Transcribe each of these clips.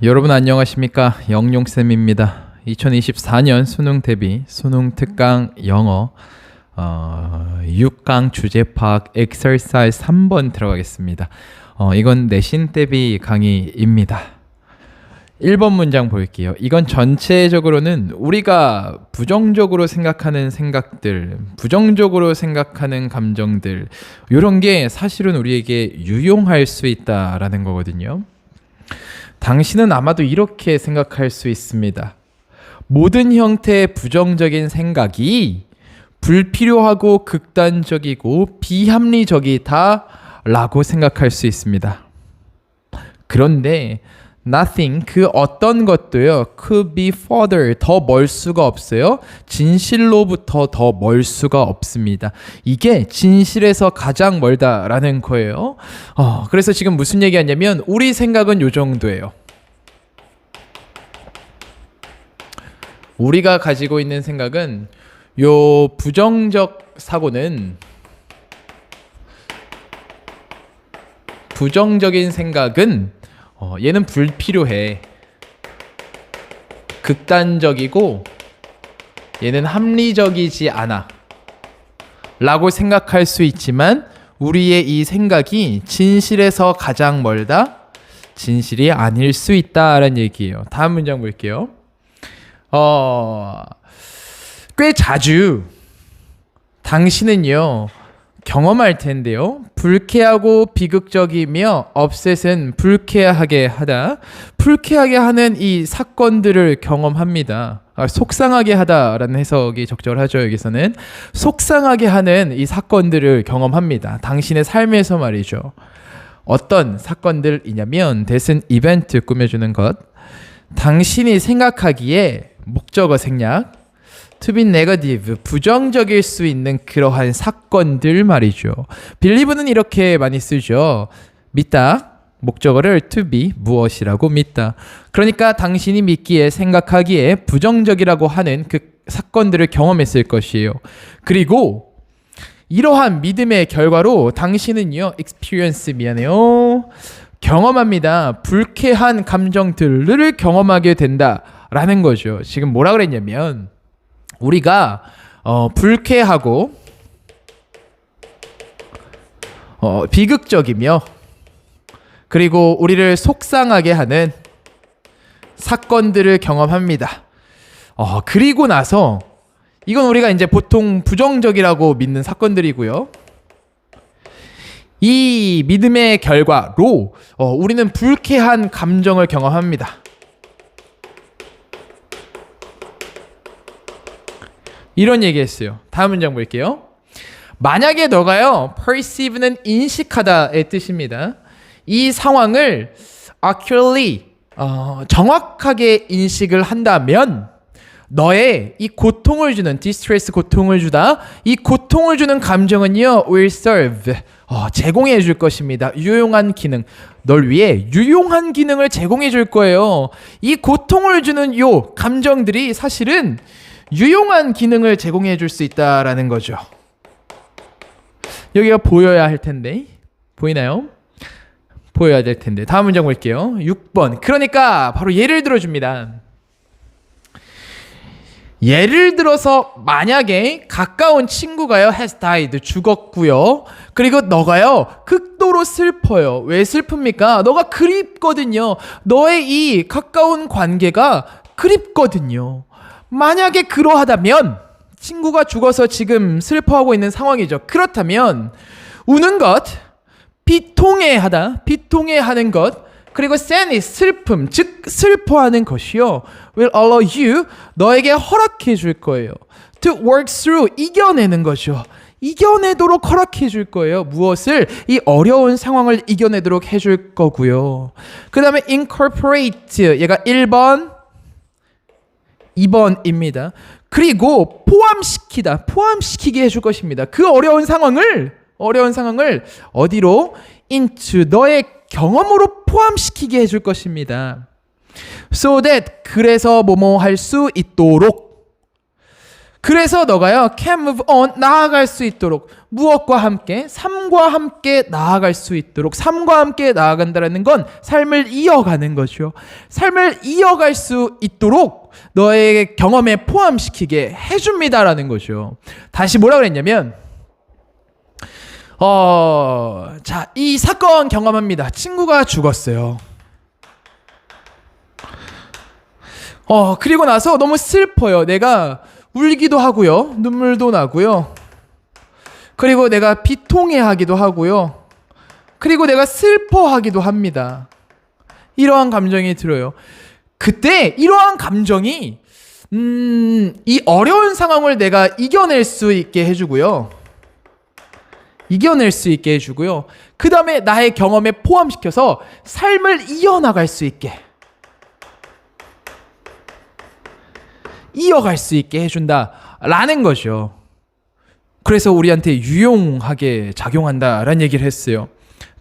여러분 안녕하십니까? 영용쌤입니다. 2024년 수능 대비 수능 특강 영어 6강 주제 파악 exercise 3번 들어가겠습니다. 이건 내신 대비 강의입니다. 1번 문장 볼게요. 이건 전체적으로는 우리가 부정적으로 생각하는 생각들, 부정적으로 생각하는 감정들, 이런 게 사실은 우리에게 유용할 수 있다라는 거거든요. 당신은 아마도 이렇게 생각할 수 있습니다. 모든 형태의 부정적인 생각이 불필요하고 극단적이고 비합리적이다 라고 생각할 수 있습니다. 그런데 nothing, 그 어떤 것도요, could be further, 더 멀 수가 없어요. 진실로부터 더 멀 수가 없습니다. 이게 진실에서 가장 멀다라는 거예요. 그래서 지금 무슨 얘기하냐면 우리 생각은 요 정도예요. 우리가 가지고 있는 생각은 요 부정적 사고는 부정적인 생각은 얘는 불필요해. 극단적이고 얘는 합리적이지 않아. 라고 생각할 수 있지만 우리의 이 생각이 진실에서 가장 멀다? 진실이 아닐 수 있다라는 얘기예요. 다음 문장 볼게요. 꽤 자주 당신은요 경험할 텐데요. 불쾌하고 비극적이며 업셋은 불쾌하게 하다. 불쾌하게 하는 이 사건들을 경험합니다. 속상하게 하다라는 해석이 적절하죠. 여기서는 속상하게 하는 이 사건들을 경험합니다. 당신의 삶에서 말이죠. 어떤 사건들이냐면 대신 이벤트 꾸며주는 것. 당신이 생각하기에 목적어 생략 to be negative, 부정적일 수 있는 그러한 사건들 말이죠. believe는 이렇게 많이 쓰죠. 믿다, 목적어를 to be, 무엇이라고 믿다. 그러니까 당신이 믿기에 생각하기에 부정적이라고 하는 그 사건들을 경험했을 것이에요. 그리고 이러한 믿음의 결과로 당신은요 경험합니다. 불쾌한 감정들을 경험하게 된다라는 거죠. 지금 뭐라 그랬냐면 우리가 불쾌하고 비극적이며 그리고 우리를 속상하게 하는 사건들을 경험합니다. 그리고 나서 이건 우리가 이제 보통 부정적이라고 믿는 사건들이고요. 이 믿음의 결과로 우리는 불쾌한 감정을 경험합니다. 이런 얘기했어요. 다음 문장 볼게요. 만약에 너가요, perceive는 인식하다의 뜻입니다. 이 상황을 accurately, 정확하게 인식을 한다면 너의 이 고통을 주는, distress 고통을 주다, 이 고통을 주는 감정은요, will serve, 제공해 줄 것입니다. 유용한 기능, 널 위해 유용한 기능을 제공해 줄 거예요. 이 고통을 주는 요 감정들이 사실은 유용한 기능을 제공해 줄 수 있다라는 거죠. 여기가 보여야 할 텐데 보이나요? 보여야 될 텐데. 다음 문장 볼게요. 6번. 그러니까 바로 예를 들어줍니다. 예를 들어서 만약에 가까운 친구가요 has died, 죽었고요. 그리고 너가요 극도로 슬퍼요. 왜 슬픕니까? 너가 그립거든요. 너의 이 가까운 관계가 그립거든요. 만약에 그러하다면 친구가 죽어서 지금 슬퍼하고 있는 상황이죠. 그렇다면 우는 것, 비통해하다, 비통해하는 것, 그리고 sadness, 슬픔, 즉 슬퍼하는 것이요, will allow you, 너에게 허락해 줄 거예요. to work through, 이겨내는 거죠. 이겨내도록 허락해 줄 거예요. 무엇을? 이 어려운 상황을 이겨내도록 해줄 거고요. 그 다음에 incorporate, 얘가 1번 2번입니다. 그리고 포함시키다, 포함시키게 해줄 것입니다. 그 어려운 상황을 어디로? into, 너의 경험으로 포함시키게 해줄 것입니다. so that, 그래서 뭐뭐 할 수 있도록. 그래서 너가요 can move on 나아갈 수 있도록 무엇과 함께 삶과 함께 나아갈 수 있도록 삶과 함께 나아간다라는 건 삶을 이어가는 거죠. 삶을 이어갈 수 있도록 너의 경험에 포함시키게 해줍니다라는 거죠. 다시 뭐라 그랬냐면 자, 이 사건 경험합니다. 친구가 죽었어요. 그리고 나서 너무 슬퍼요. 내가 울기도 하고요. 눈물도 나고요. 그리고 내가 비통해하기도 하고요. 그리고 내가 슬퍼하기도 합니다. 이러한 감정이 들어요. 그때 이러한 감정이 이 어려운 상황을 내가 이겨낼 수 있게 해주고요. 그 다음에 나의 경험에 포함시켜서 삶을 이어나갈 수 있게 해준다라는 거죠. 그래서 우리한테 유용하게 작용한다라는 얘기를 했어요.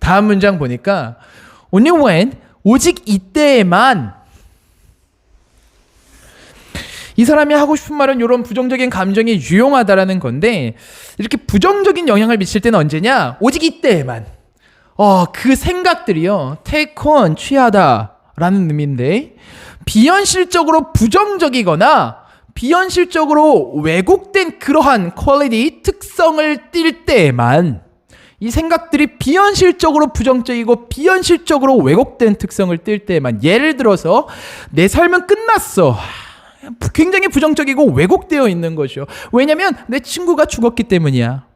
다음 문장 보니까 only when 오직 이때에만 이 사람이 하고 싶은 말은 이런 부정적인 감정이 유용하다라는 건데 이렇게 부정적인 영향을 미칠 때는 언제냐? 오직 이때에만 그 생각들이요 take on 취하다라는 의미인데 비현실적으로 부정적이거나 비현실적으로 왜곡된 그러한 퀄리티 특성을 띌 때에만 이 생각들이 비현실적으로 부정적이고 비현실적으로 왜곡된 특성을 띌 때에만 예를 들어서 내 삶은 끝났어. 굉장히 부정적이고 왜곡되어 있는 거죠. 왜냐면 내 친구가 죽었기 때문이야.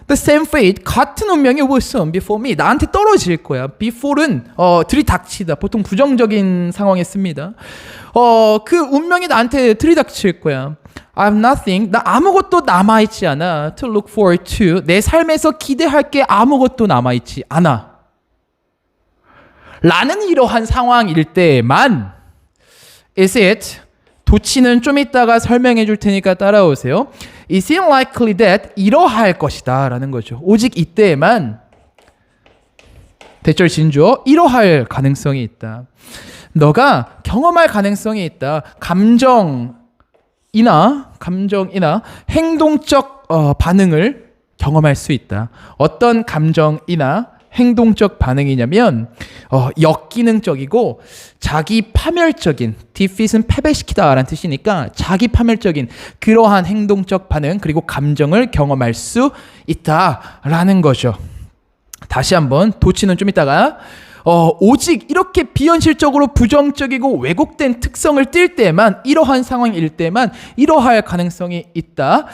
The same fate, 같은 운명이 will soon before me. 나한테 떨어질 거야. before는 들이닥치다. 보통 부정적인 상황에 씁니다. 그 운명이 나한테 들이닥칠 거야. I have nothing. 나 아무것도 남아있지 않아. To look forward to. 내 삶에서 기대할 게 아무것도 남아있지 않아. 라는 이러한 상황일 때만 is it 도치는 좀 이따가 설명해 줄 테니까 따라오세요. Is it likely that 이러할 것이다 라는 거죠. 오직 이때에만 대절 진주어 이러할 가능성이 있다. 너가 경험할 가능성이 있다. 감정이나 행동적 반응을 경험할 수 있다. 어떤 감정이나 행동적 반응이냐면 역기능적이고 자기 파멸적인 defeat은 패배시키다 라는 뜻이니까 자기 파멸적인 그러한 행동적 반응 그리고 감정을 경험할 수 있다라는 거죠. 다시 한번 도치는 좀 이따가 오직 이렇게 비현실적으로 부정적이고 왜곡된 특성을 띌 때만 이러한 상황일 때만 이러할 가능성이 있다.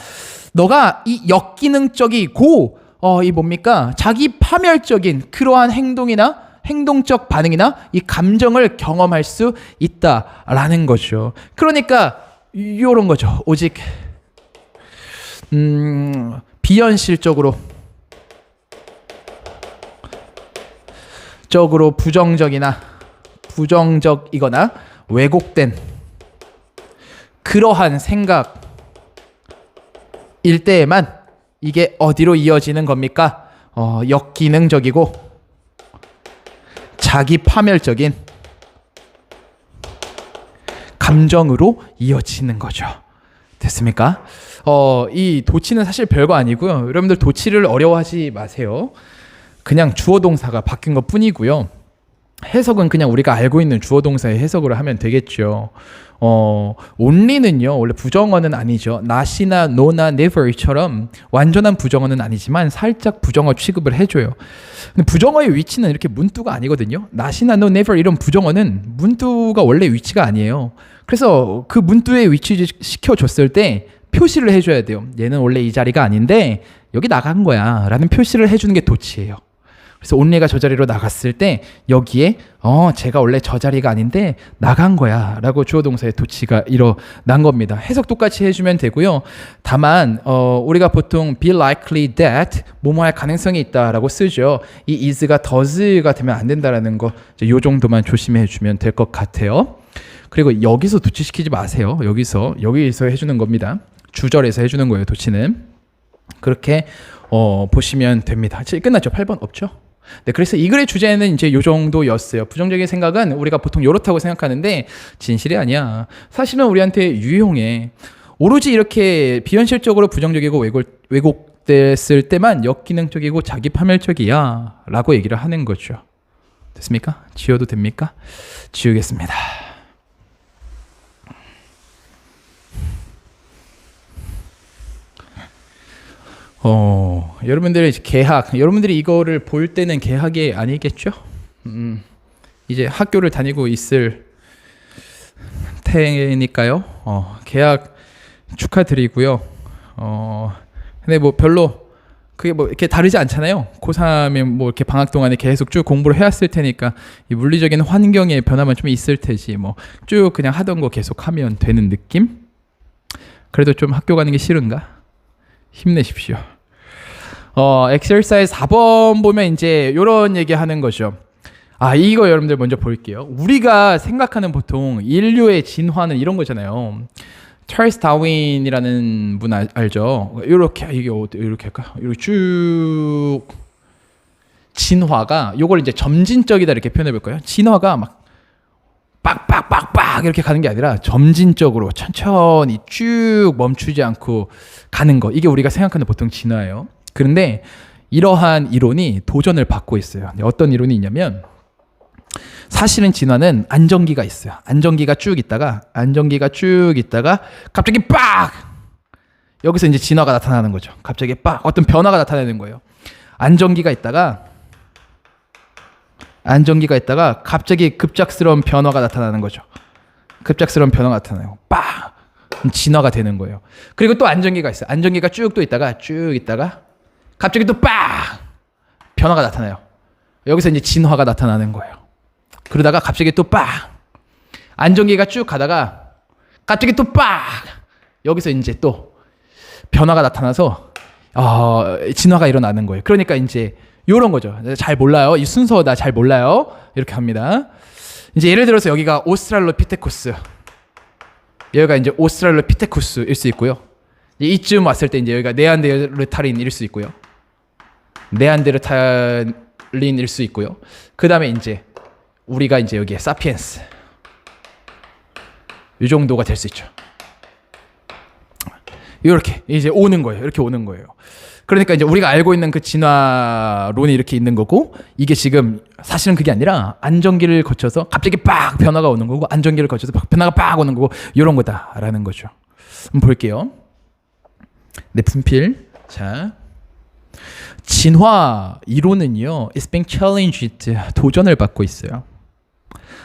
너가 이 역기능적이고 이 뭡니까? 자기 파멸적인 그러한 행동이나 행동적 반응이나 이 감정을 경험할 수 있다라는 거죠. 그러니까 이런 거죠. 오직 비현실적으로 부정적이거나 왜곡된 그러한 생각일 때에만 이게 어디로 이어지는 겁니까? 역기능적이고 자기 파멸적인 감정으로 이어지는 거죠. 됐습니까? 이 도치는 사실 별거 아니고요. 여러분들 도치를 어려워하지 마세요. 그냥 주어 동사가 바뀐 것 뿐이고요. 해석은 그냥 우리가 알고 있는 주어 동사의 해석으로 하면 되겠죠. only는요 원래 부정어는 아니죠. not이나 no나 never처럼 완전한 부정어는 아니지만 살짝 부정어 취급을 해줘요. 근데 부정어의 위치는 이렇게 문두가 아니거든요. not이나 no, never 이런 부정어는 문두가 원래 위치가 아니에요. 그래서 그 문두에 위치 시켜줬을 때 표시를 해줘야 돼요. 얘는 원래 이 자리가 아닌데 여기 나간 거야 라는 표시를 해주는 게 도치예요. 그래서 only가 저 자리로 나갔을 때 여기에 제가 원래 저 자리가 아닌데 나간 거야 라고 주어 동사의 도치가 일어난 겁니다. 해석 똑같이 해주면 되고요. 다만 우리가 보통 be likely that 뭐뭐 할 가능성이 있다 라고 쓰죠. 이 is가 does가 되면 안 된다라는 거 이 정도만 조심해 주면 될 것 같아요. 그리고 여기서 도치시키지 마세요. 여기서 해주는 겁니다. 주절에서 해주는 거예요. 도치는 그렇게 보시면 됩니다. 끝났죠? 8번 없죠? 네, 그래서 이 글의 주제는 이제 요 정도였어요. 부정적인 생각은 우리가 보통 요렇다고 생각하는데 진실이 아니야. 사실은 우리한테 유용해. 오로지 이렇게 비현실적으로 부정적이고 왜곡됐을 때만 역기능적이고 자기파멸적이야 라고 얘기를 하는 거죠. 됐습니까? 지워도 됩니까? 지우겠습니다. 여러분들의 개학, 여러분들이 이거를 볼 때는 개학이 아니겠죠? 이제 학교를 다니고 있을 테니까요. 개학 축하드리고요. 근데 뭐 별로 그게 뭐 이렇게 다르지 않잖아요. 고3에 뭐 이렇게 방학 동안에 계속 쭉 공부를 해왔을 테니까 이 물리적인 환경의 변화만 좀 있을 테지 뭐 쭉 그냥 하던 거 계속 하면 되는 느낌? 그래도 좀 학교 가는 게 싫은가? 힘내십시오. exercise 4번 보면 이제 이런 얘기 하는 거죠. 이거 여러분들 먼저 볼게요. 우리가 생각하는 보통 인류의 진화는 이런 거잖아요. 찰스 다윈이라는 분 알죠? 이렇게 이게 이렇게 할까? 이렇게 쭉 진화가 요걸 이제 점진적이다 이렇게 표현해 볼까요? 진화가 막 빡빡빡빡 이렇게 가는 게 아니라 점진적으로 천천히 쭉 멈추지 않고 가는 거. 이게 우리가 생각하는 보통 진화예요. 그런데 이러한 이론이 도전을 받고 있어요. 어떤 이론이 있냐면 사실은 진화는 안정기가 있어요. 안정기가 쭉 있다가 갑자기 빡! 여기서 이제 진화가 나타나는 거죠. 갑자기 빡! 어떤 변화가 나타나는 거예요. 안정기가 있다가 갑자기 급작스러운 변화가 나타나는 거죠. 급작스러운 변화가 나타나요. 빡! 진화가 되는 거예요. 그리고 또 안정기가 있어요. 안정기가 쭉 있다가 갑자기 또 빡! 변화가 나타나요. 여기서 이제 진화가 나타나는 거예요. 그러다가 갑자기 또 빡! 안정기가 쭉 가다가 갑자기 또 빡! 여기서 이제 또 변화가 나타나서 진화가 일어나는 거예요. 그러니까 이제 요런 거죠. 잘 몰라요. 이 순서 나 잘 몰라요. 이렇게 합니다. 이제 예를 들어서 여기가 오스트랄로피테쿠스. 여기가 이제 오스트랄로피테쿠스일 수 있고요. 이쯤 왔을 때 이제 여기가 네안데르탈인일 수 있고요. 네안데르탈인일 수 있고요. 그 다음에 이제 우리가 이제 여기에 사피엔스. 이 정도가 될 수 있죠. 이렇게 이제 오는 거예요. 이렇게 오는 거예요. 그러니까 이제 우리가 알고 있는 그 진화론이 이렇게 있는 거고, 이게 지금 사실은 그게 아니라 안정기를 거쳐서 갑자기 빡 변화가 오는 거고, 안정기를 거쳐서 변화가 빡 오는 거고, 이런 거다라는 거죠. 한번 볼게요. 네, 분필. 자, 진화 이론은요, it's being challenged, 도전을 받고 있어요.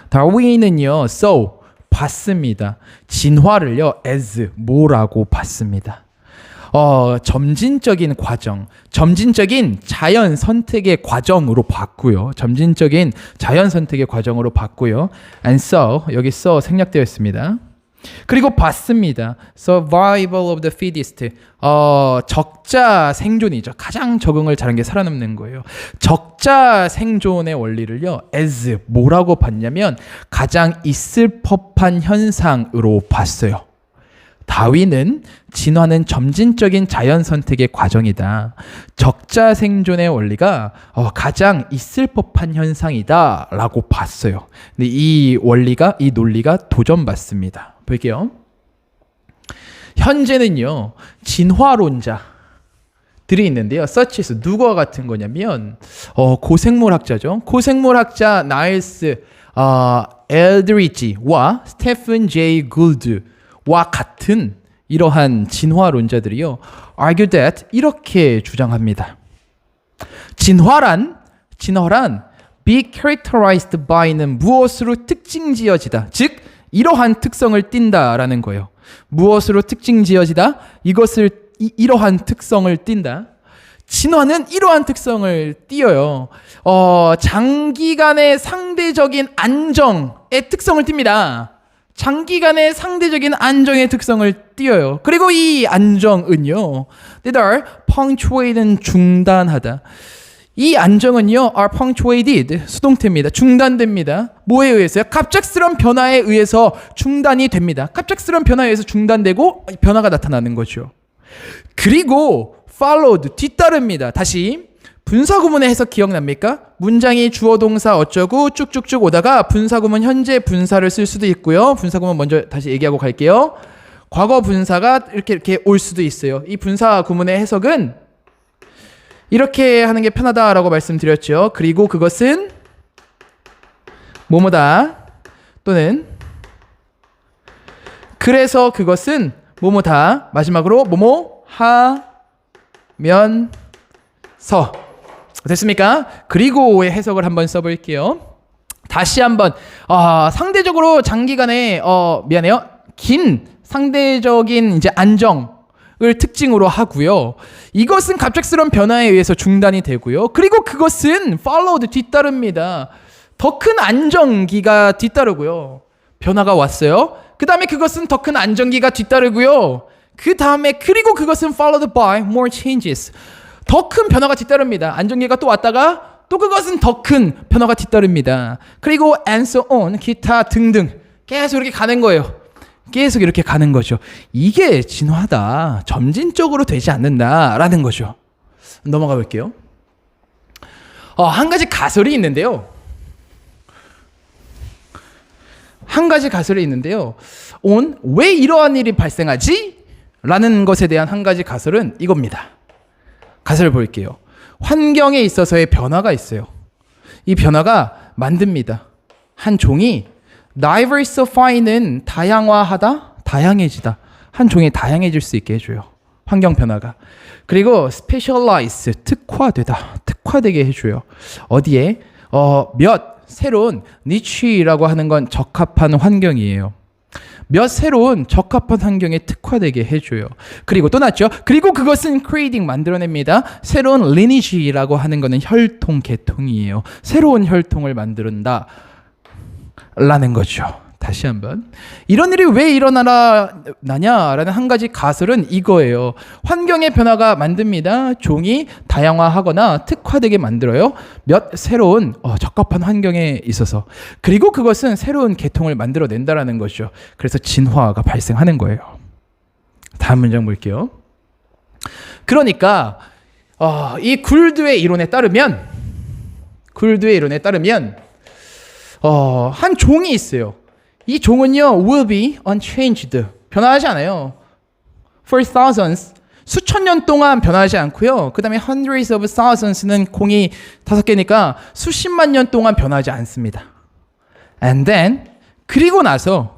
다윈은요, so, 봤습니다. 진화를요, as, 뭐라고 봤습니다. 점진적인 과정, 점진적인 자연 선택의 과정으로 봤고요. 점진적인 자연 선택의 과정으로 봤고요. And so, 여기 so 생략되어 있습니다. 그리고 봤습니다. Survival of the fittest. 적자 생존이죠. 가장 적응을 잘한 게 살아남는 거예요. 적자 생존의 원리를요, as 뭐라고 봤냐면 가장 있을 법한 현상으로 봤어요. 다윈은 진화는 점진적인 자연 선택의 과정이다. 적자 생존의 원리가 가장 있을 법한 현상이다 라고 봤어요. 근데 이 논리가 도전받습니다. 볼게요. 현재는요, 진화론자들이 있는데요. such as 누구와 같은 거냐면 고생물학자죠. 고생물학자 나일스 엘드리지와 스테픈 제이 굴드와 같은 이러한 진화론자들이요, argue that 이렇게 주장합니다. 진화란 be characterized by는 무엇으로 특징지어지다. 즉 이러한 특성을 띈다라는 거예요. 무엇으로 특징지어지다? 이러한 특성을 띈다. 진화는 이러한 특성을 띄어요. 장기간의 상대적인 안정의 특성을 띱니다. 장기간의 상대적인 안정의 특성을 띄어요. 그리고 이 안정은요, that are punctuated, 중단하다. 이 안정은요, are punctuated, 수동태입니다. 중단됩니다. 뭐에 의해서요? 갑작스러운 변화에 의해서 중단이 됩니다. 갑작스러운 변화에 의해서 중단되고 변화가 나타나는 거죠. 그리고 followed, 뒤따릅니다. 다시 분사구문의 해석 기억납니까? 문장이 주어 동사 어쩌고 쭉쭉쭉 오다가 분사구문 현재 분사를 쓸 수도 있고요. 분사구문 먼저 다시 얘기하고 갈게요. 과거 분사가 이렇게 올 수도 있어요. 이 분사 구문의 해석은 이렇게 하는 게 편하다라고 말씀드렸죠. 그리고 그것은 뭐뭐다 또는 그래서 그것은 뭐뭐다 마지막으로 뭐뭐 하면서 됐습니까? 그리고의 해석을 한번 써볼게요. 다시 한번 상대적으로 장기간의 긴 상대적인 이제 안정을 특징으로 하고요. 이것은 갑작스러운 변화에 의해서 중단이 되고요. 그리고 그것은 followed 뒤따릅니다. 더 큰 안정기가 뒤따르고요. 변화가 왔어요. 그 다음에 그것은 더 큰 안정기가 뒤따르고요. 그 다음에 그리고 그것은 followed by more changes. 더 큰 변화가 뒤따릅니다. 안정기가 또 왔다가 또 그것은 더 큰 변화가 뒤따릅니다. 그리고 and so on 기타 등등 계속 이렇게 가는 거예요. 계속 이렇게 가는 거죠. 이게 진화다. 점진적으로 되지 않는다라는 거죠. 넘어가 볼게요. 한 가지 가설이 있는데요. 왜 이러한 일이 발생하지? 라는 것에 대한 한 가지 가설은 이겁니다. 가설을 볼게요. 환경에 있어서의 변화가 있어요. 이 변화가 만듭니다. 한 종이 diversify는 다양화하다, 다양해지다. 한 종이 다양해질 수 있게 해줘요. 환경 변화가. 그리고 specialize, 특화되다, 특화되게 해줘요. 어디에? 새로운 niche라고 하는 건 적합한 환경이에요. 새로운 적합한 환경에 특화되게 해줘요. 그리고 또 났죠. 그리고 그것은 creating 만들어냅니다. 새로운 lineage라고 하는 거는 혈통, 계통이에요. 새로운 혈통을 만든다 라는 거죠. 다시 한번 이런 일이 왜 일어나냐라는 한 가지 가설은 이거예요. 환경의 변화가 만듭니다. 종이 다양화하거나 특화되게 만들어요. 새로운 적합한 환경에 있어서. 그리고 그것은 새로운 계통을 만들어낸다라는 거죠. 그래서 진화가 발생하는 거예요. 다음 문장 볼게요. 그러니까 이 굴드의 이론에 따르면 한 종이 있어요. 이 종은요 will be unchanged 변화하지 않아요. for thousands 수천 년 동안 변화하지 않고요. 그 다음에 hundreds of thousands는 공이 5개니까 수십만 년 동안 변하지 않습니다. And then 그리고 나서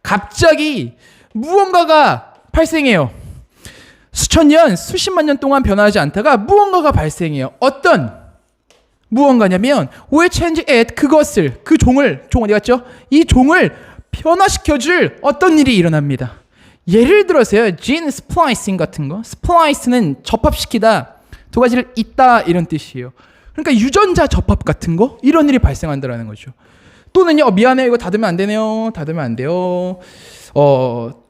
갑자기 무언가가 발생해요. 수천 년, 수십만 년 동안 변하지 않다가 무언가가 발생해요. 어떤 무언가냐면 will change it 그것을 종 어디 갔죠? 이 종을 변화시켜줄 어떤 일이 일어납니다. 예를 들어서요 gene splicing 같은 거. splice는 접합시키다, 두 가지를 잇다 이런 뜻이에요. 그러니까 유전자 접합 같은 거 이런 일이 발생한다라는 거죠. 또는요 미안해요 이거 닫으면 안 되네요. 닫으면 안 돼요.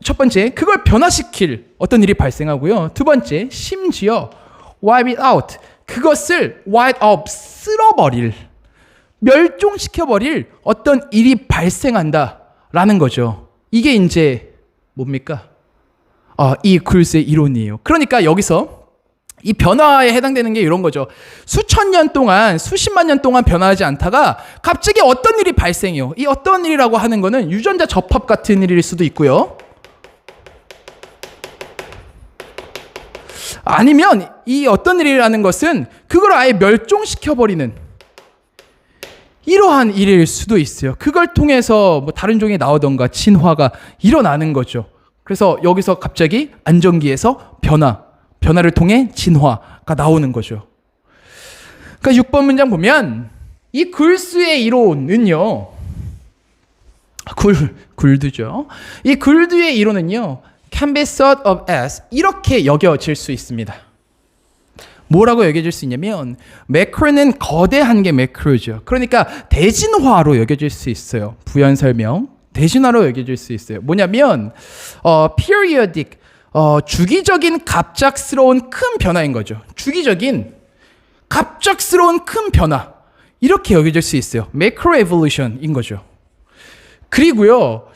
첫 번째 그걸 변화시킬 어떤 일이 발생하고요. 두 번째 심지어 wipe it out 그것을 wipe out 쓸어버릴 멸종시켜버릴 어떤 일이 발생한다라는 거죠. 이게 이제 뭡니까? 이 굴스의 이론이에요. 그러니까 여기서 이 변화에 해당되는 게 이런 거죠. 수천 년 동안, 수십만 년 동안 변화하지 않다가 갑자기 어떤 일이 발생해요. 이 어떤 일이라고 하는 거는 유전자 접합 같은 일일 수도 있고요. 아니면 이 어떤 일이라는 것은 그걸 아예 멸종시켜버리는 이러한 일일 수도 있어요. 그걸 통해서 뭐 다른 종이 나오던가 진화가 일어나는 거죠. 그래서 여기서 갑자기 안정기에서 변화를 통해 진화가 나오는 거죠. 그러니까 6번 문장 보면 이 굴스의 이론은요. 굴드죠. 이 굴드의 이론은요. can be thought of as 이렇게 여겨질 수 있습니다. 뭐라고 여겨질 수 있냐면 매크로는 거대한 게 매크로죠. 그러니까 대진화로 여겨질 수 있어요. 부연 설명. 대진화로 여겨질 수 있어요. 뭐냐면 periodic 주기적인 갑작스러운 큰 변화인 거죠. 주기적인 갑작스러운 큰 변화 이렇게 여겨질 수 있어요. 매크로 에볼루션인 거죠. 그리고요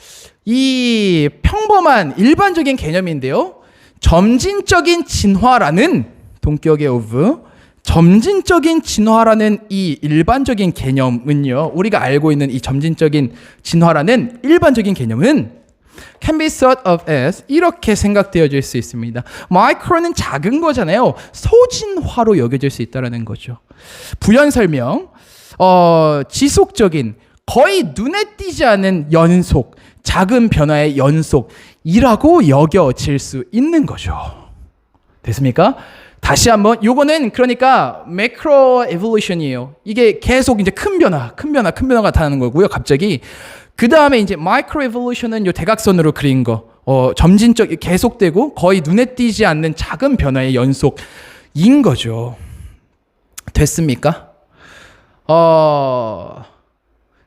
이 평범한 일반적인 개념인데요. 점진적인 진화라는 동격의 of 점진적인 진화라는 이 일반적인 개념은요. 우리가 알고 있는 이 점진적인 진화라는 일반적인 개념은 can be thought of as 이렇게 생각되어질 수 있습니다. micro는 작은 거잖아요. 소진화로 여겨질 수 있다는 거죠. 부연 설명, 지속적인 거의 눈에 띄지 않은 연속, 작은 변화의 연속이라고 여겨질 수 있는 거죠. 됐습니까? 다시 한번 요거는 그러니까 매크로 에볼루션이에요. 이게 계속 이제 큰 변화가 나타나는 거고요. 갑자기 그 다음에 이제 마이크로 에볼루션은 요 대각선으로 그린 거, 점진적 계속되고 거의 눈에 띄지 않는 작은 변화의 연속인 거죠. 됐습니까?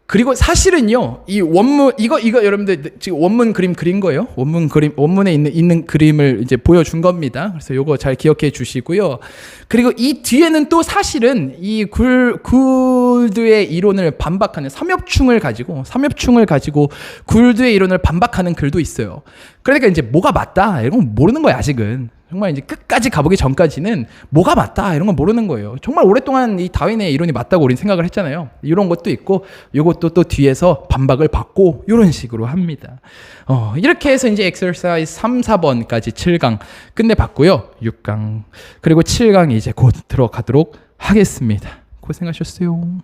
그리고 사실은요, 이 원문 이거 여러분들 지금 원문 그림 그린 거예요. 원문에 있는 그림을 이제 보여준 겁니다. 그래서 요거 잘 기억해 주시고요. 그리고 이 뒤에는 또 사실은 이 굴드의 이론을 반박하는 삼엽충을 가지고 굴드의 이론을 반박하는 글도 있어요. 그러니까 이제 뭐가 맞다 이런 건 모르는 거예요. 아직은. 정말 이제 끝까지 가보기 전까지는 뭐가 맞다 이런 건 모르는 거예요. 정말 오랫동안 이 다윈의 이론이 맞다고 우리는 생각을 했잖아요. 이런 것도 있고 이것도 또 뒤에서 반박을 받고 이런 식으로 합니다. 이렇게 해서 이제 엑서사이즈 3, 4번까지 7강 끝내봤고요. 6강 그리고 7강이 이제 곧 들어가도록 하겠습니다. 고생하셨어요.